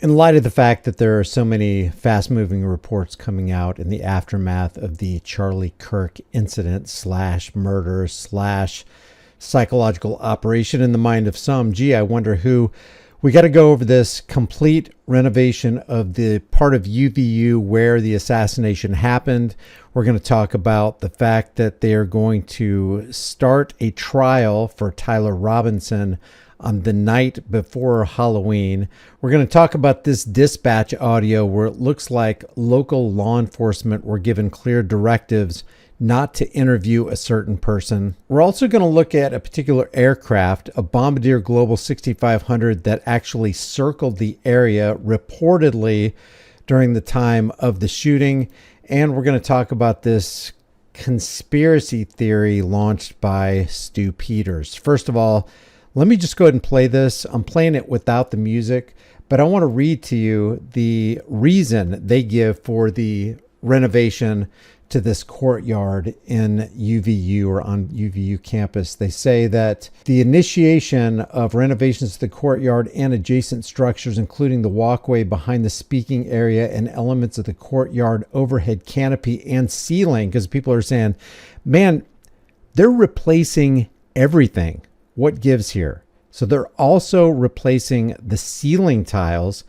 In light of the fact that there are so many fast-moving reports coming out in the aftermath of the Charlie Kirk incident slash murder slash psychological operation in the mind of some, I wonder who, we got to go over this complete renovation of the part of UVU where the assassination happened. We're going to talk about the fact that they are going to start a trial for Tyler Robinson on the night before Halloween. We're going to talk about this dispatch audio where it looks like local law enforcement were given clear directives not to interview a certain person. We're also going to look at a particular aircraft, a Bombardier Global 6500 that actually circled the area reportedly during the time of the shooting. And we're going to talk about this conspiracy theory launched by Stu Peters. First of all, let me just go ahead and play this. I'm playing it without the music, but I want to read to you the reason they give for the renovation to this courtyard in UVU or on UVU campus. They say that the initiation of renovations to the courtyard and adjacent structures, including the walkway behind the speaking area and elements of the courtyard overhead canopy and ceiling, because people are saying, man, they're replacing everything. What gives here? So they're also replacing the ceiling tiles.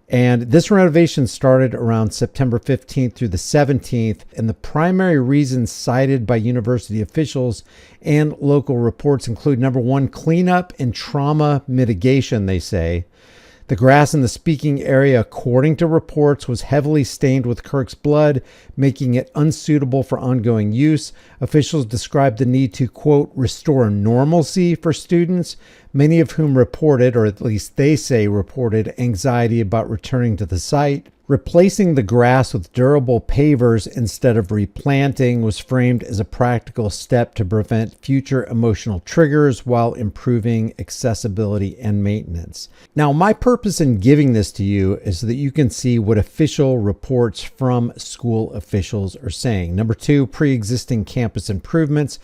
And this renovation started around September 15th through the 17th. And the primary reasons cited by university officials and local reports include, number one, cleanup and trauma mitigation, they say. The grass in the speaking area, according to reports, was heavily stained with Kirk's blood, making it unsuitable for ongoing use. Officials described the need to, quote, restore normalcy for students, many of whom reported, or at least they say reported, anxiety about returning to the site. Replacing the grass with durable pavers instead of replanting was framed as a practical step to prevent future emotional triggers while improving accessibility and maintenance. Now, my purpose in giving this to you is so that you can see what official reports from school officials are saying. Number two, pre-existing campus improvements.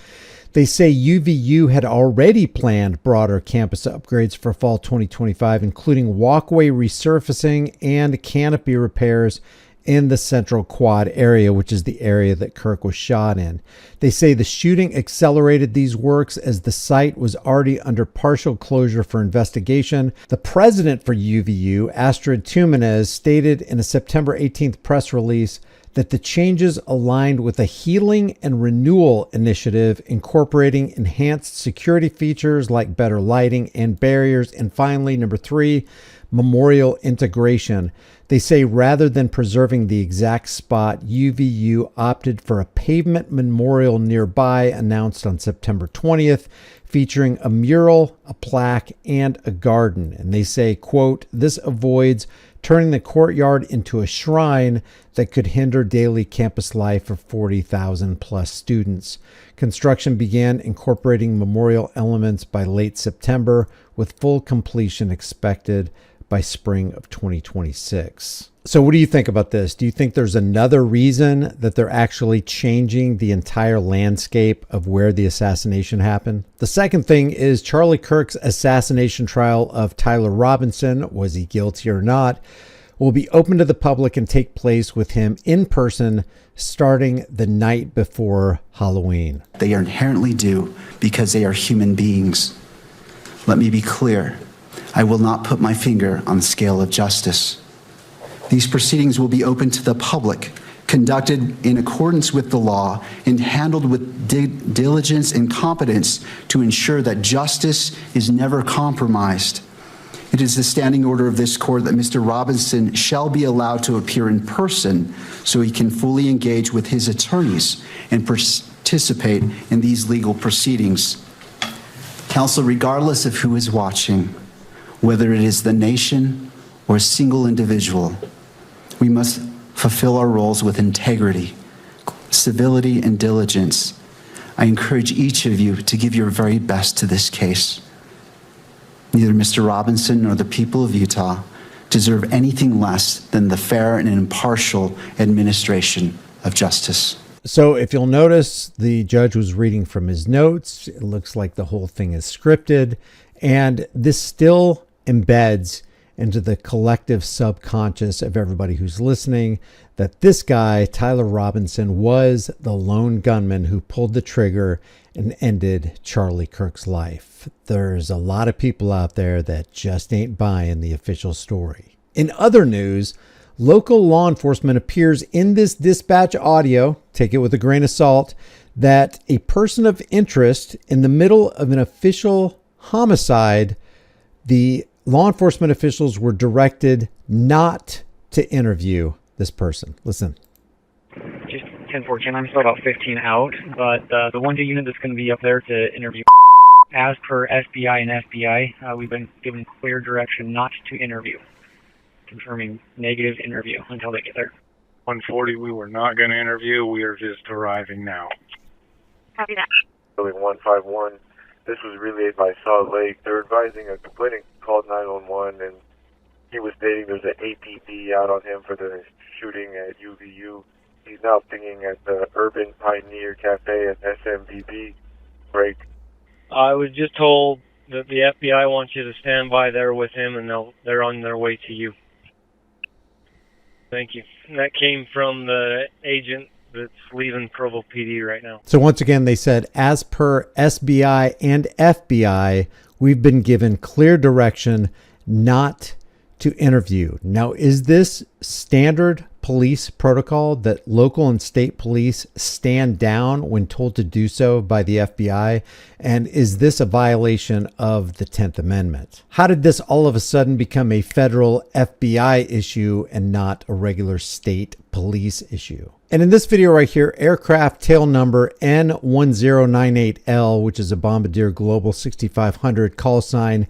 They say UVU had already planned broader campus upgrades for fall 2025, including walkway resurfacing and canopy repairs in the central quad area, which is the area that Kirk was shot in. They say the shooting accelerated these works as the site was already under partial closure for investigation. The president for UVU, Astrid Tumenez, stated in a September 18th press release that the changes aligned with a healing and renewal initiative incorporating enhanced security features like better lighting and barriers. And finally, number three, memorial integration. They say rather than preserving the exact spot, UVU opted for a pavement memorial nearby, announced on September 20th, featuring a mural, a plaque, and a garden. And they say, quote, this avoids turning the courtyard into a shrine that could hinder daily campus life for 40,000 plus students. Construction began incorporating memorial elements by late September, with full completion expected by spring of 2026. So what do you think about this? Do you think there's another reason that they're actually changing the entire landscape of where the assassination happened? The second thing is Charlie Kirk's assassination trial of Tyler Robinson, was he guilty or not, will be open to the public and take place with him in person starting the night before Halloween. They are inherently due because they are human beings. Let me be clear. I will not put my finger on the scale of justice. These proceedings will be open to the public, conducted in accordance with the law, and handled with diligence and competence to ensure that justice is never compromised. It is the standing order of this court that Mr. Robinson shall be allowed to appear in person so he can fully engage with his attorneys and participate in these legal proceedings. Counsel, regardless of who is watching, whether it is the nation or a single individual, we must fulfill our roles with integrity, civility, and diligence. I encourage each of you to give your very best to this case. Neither Mr. Robinson nor the people of Utah deserve anything less than the fair and impartial administration of justice. So if you'll notice, the judge was reading from his notes. It looks like the whole thing is scripted, and this still embeds into the collective subconscious of everybody who's listening that this guy, Tyler Robinson, was the lone gunman who pulled the trigger and ended Charlie Kirk's life. There's a lot of people out there that just ain't buying the official story. In other news, local law enforcement appears in this dispatch audio, take it with a grain of salt, that a person of interest in the middle of an official homicide, the law enforcement officials were directed not to interview this person. Listen. Just 1014. I'm still about 15 out, but the 1-2 unit that's going to be up there to interview, as per SBI and FBI, we've been given clear direction not to interview, confirming negative interview until they get there. 140, we were not going to interview. We are just arriving now. Copy that. Building 151. This was relayed by Salt Lake. They're advising a complainant called 911, and he was stating there's an APB out on him for the shooting at UVU. He's now pinging at the Urban Pioneer Cafe at SMBB break. I was just told that the FBI wants you to stand by there with him, and they're on their way to you. Thank you. And that came from the agent that's leaving Provo PD right now. So once again, they said, as per SBI and FBI, we've been given clear direction not to interview. Now, is this standard police protocol that local and state police stand down when told to do so by the FBI? And is this a violation of the 10th Amendment? How did this all of a sudden become a federal FBI issue and not a regular state police issue? And in this video right here, aircraft tail number N1098L, which is a Bombardier Global 6500, call sign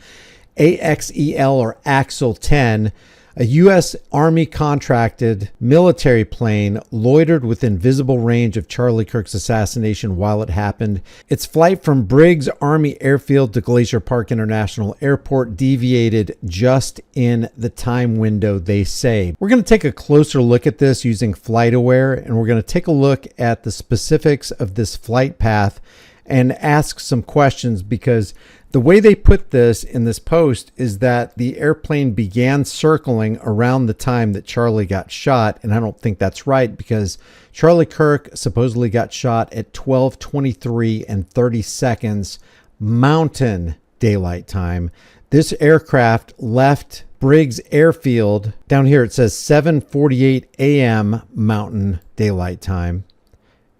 AXEL or Axel 10, a U.S. Army contracted military plane loitered within visible range of Charlie Kirk's assassination while it happened. Its flight from Briggs Army Airfield to Glacier Park International Airport deviated just in the time window, they say. We're going to take a closer look at this using FlightAware, and we're going to take a look at the specifics of this flight path and ask some questions, because the way they put this in this post is that the airplane began circling around the time that Charlie got shot. And I don't think that's right, because Charlie Kirk supposedly got shot at 12:23 and 30 seconds Mountain Daylight Time. This aircraft left Briggs Airfield. Down here it says 7:48 a.m. Mountain Daylight Time.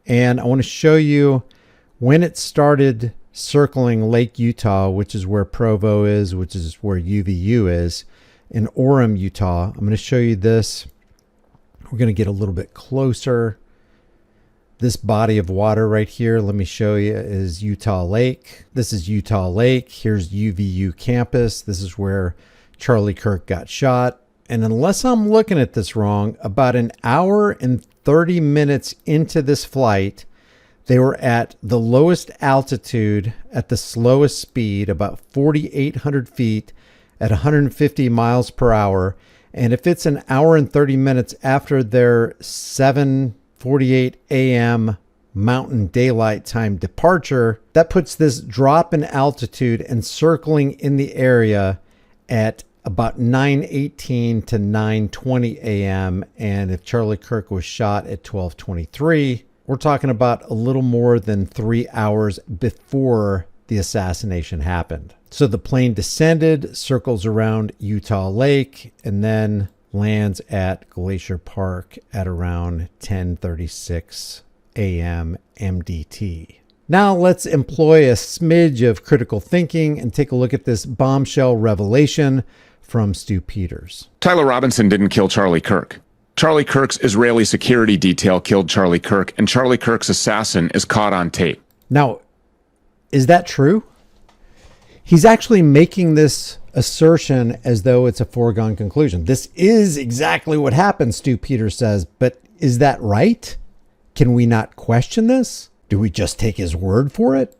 And I want to show you when it started circling Lake Utah, which is where Provo is, which is where UVU is, in Orem, Utah. I'm going to show you this. We're going to get a little bit closer. This body of water right here, let me show you, is Utah Lake. This is Utah Lake. Here's UVU campus. This is where Charlie Kirk got shot. And unless I'm looking at this wrong, about an hour and 30 minutes into this flight, they were at the lowest altitude at the slowest speed, about 4,800 feet at 150 miles per hour. And if it's an hour and 30 minutes after their 7:48 a.m. Mountain Daylight Time departure, that puts this drop in altitude and circling in the area at about 9:18 to 9:20 a.m. And if Charlie Kirk was shot at 12:23, we're talking about a little more than 3 hours before the assassination happened. So the plane descended, circles around Utah Lake, and then lands at Glacier Park at around 10:36 a.m. MDT. Now let's employ a smidge of critical thinking and take a look at this bombshell revelation from Stu Peters. Tyler Robinson didn't kill Charlie Kirk. Charlie Kirk's Israeli security detail killed Charlie Kirk, and Charlie Kirk's assassin is caught on tape. Now, is that true? He's actually making this assertion as though it's a foregone conclusion. This is exactly what happened, Stu Peters says, but is that right? Can we not question this? Do we just take his word for it?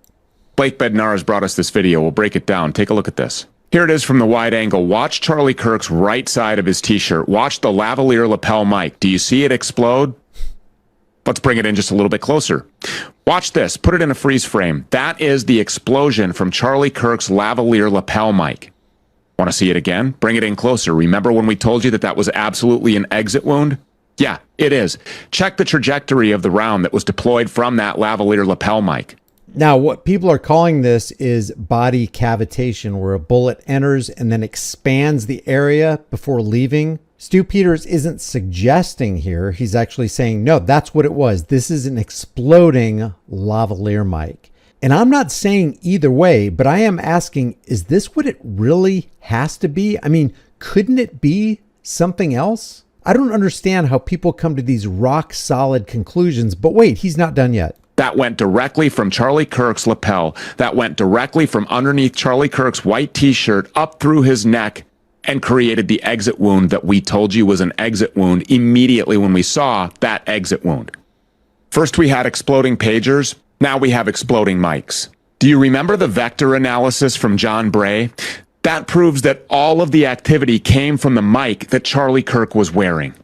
Blake Bednar has brought us this video. We'll break it down. Take a look at this. Here it is from the wide angle. Watch Charlie Kirk's right side of his t-shirt. Watch the lavalier lapel mic. Do you see it explode? Let's bring it in just a little bit closer. Watch this. Put it in a freeze frame. That is the explosion from Charlie Kirk's lavalier lapel mic. Want to see it again? Bring it in closer. Remember when we told you that that was absolutely an exit wound? Yeah, it is. Check the trajectory of the round that was deployed from that lavalier lapel mic. Now, what people are calling this is body cavitation, where a bullet enters and then expands the area before leaving. Stu Peters isn't suggesting here. He's actually saying, no, that's what it was. This is an exploding lavalier mic. And I'm not saying either way, but I am asking, is this what it really has to be? I mean, couldn't it be something else? I don't understand how people come to these rock solid conclusions, but wait, he's not done yet. That went directly from Charlie Kirk's lapel. That went directly from underneath Charlie Kirk's white t-shirt up through his neck and created the exit wound that we told you was an exit wound immediately when we saw that exit wound. First we had exploding pagers. Now we have exploding mics. Do you remember the vector analysis from John Bray? That proves that all of the activity came from the mic that Charlie Kirk was wearing.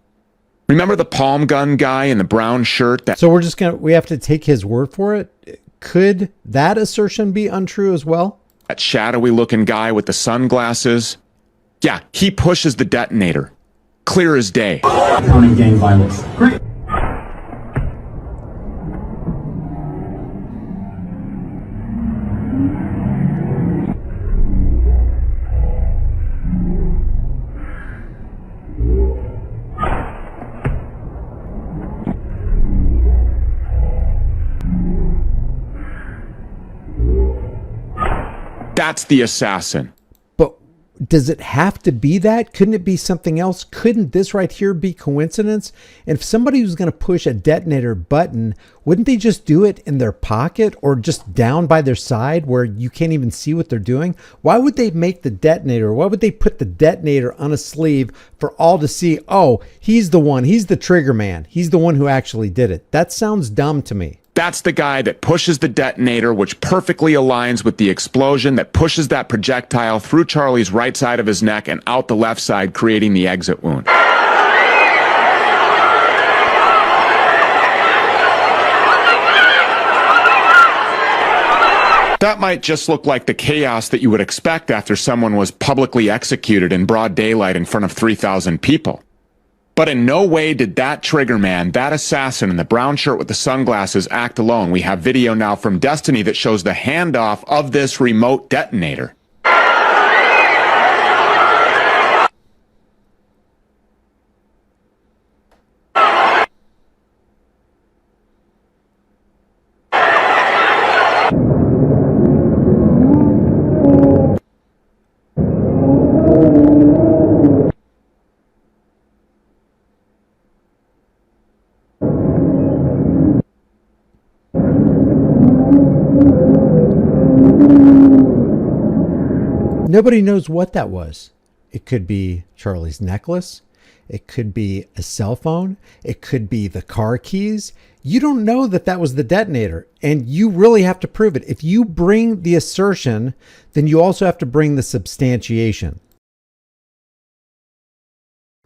Remember the palm gun guy in the brown shirt? So we have to take his word for it? Could that assertion be untrue as well? That shadowy looking guy with the sunglasses? Yeah, he pushes the detonator. Clear as day. Counting gang violence. Great. That's the assassin. But does it have to be that? Couldn't it be something else? Couldn't this right here be coincidence? And if somebody was going to push a detonator button, wouldn't they just do it in their pocket or just down by their side where you can't even see what they're doing? Why would they make the detonator? Why would they put the detonator on a sleeve for all to see? Oh, he's the one. He's the trigger man. He's the one who actually did it. That sounds dumb to me. That's the guy that pushes the detonator, which perfectly aligns with the explosion that pushes that projectile through Charlie's right side of his neck and out the left side, creating the exit wound. That might just look like the chaos that you would expect after someone was publicly executed in broad daylight in front of 3,000 people. But in no way did that trigger man, that assassin in the brown shirt with the sunglasses, act alone. We have video now from Destiny that shows the handoff of this remote detonator. Nobody knows what that was. It could be Charlie's necklace. It could be a cell phone. It could be the car keys. You don't know that that was the detonator, and you really have to prove it. If you bring the assertion, then you also have to bring the substantiation.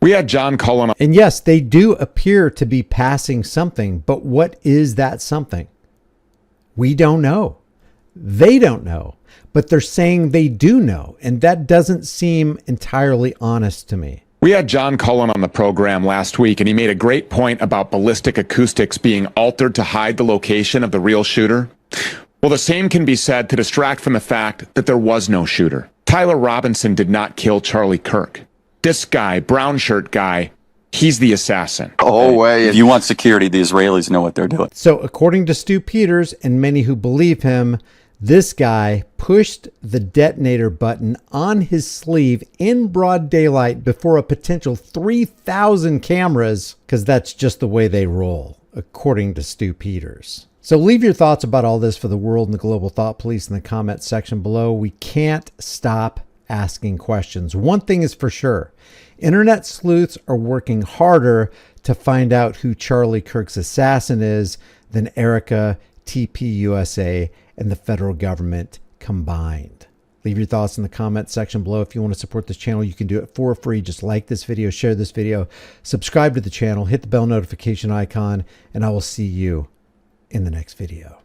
We had John Cullen. And yes, they do appear to be passing something, but what is that something? We don't know. They don't know, but they're saying they do know, and that doesn't seem entirely honest to me. We had John Cullen on the program last week, and he made a great point about ballistic acoustics being altered to hide the location of the real shooter. Well, the same can be said to distract from the fact that there was no shooter. Tyler Robinson did not kill Charlie Kirk. This guy, brown shirt guy, he's the assassin. Oh, way. If you want security, the Israelis know what they're doing. So according to Stu Peters and many who believe him, this guy pushed the detonator button on his sleeve in broad daylight before a potential 3,000 cameras, because that's just the way they roll, according to Stu Peters. So leave your thoughts about all this for the world and the global thought police in the comment section below. We can't stop asking questions. One thing is for sure, internet sleuths are working harder to find out who Charlie Kirk's assassin is than Erica, TPUSA, and the federal government combined. Leave your thoughts in the comment section below. If you want to support this channel, you can do it for free. Just like this video, share this video, subscribe to the channel, hit the bell notification icon, and I will see you in the next video.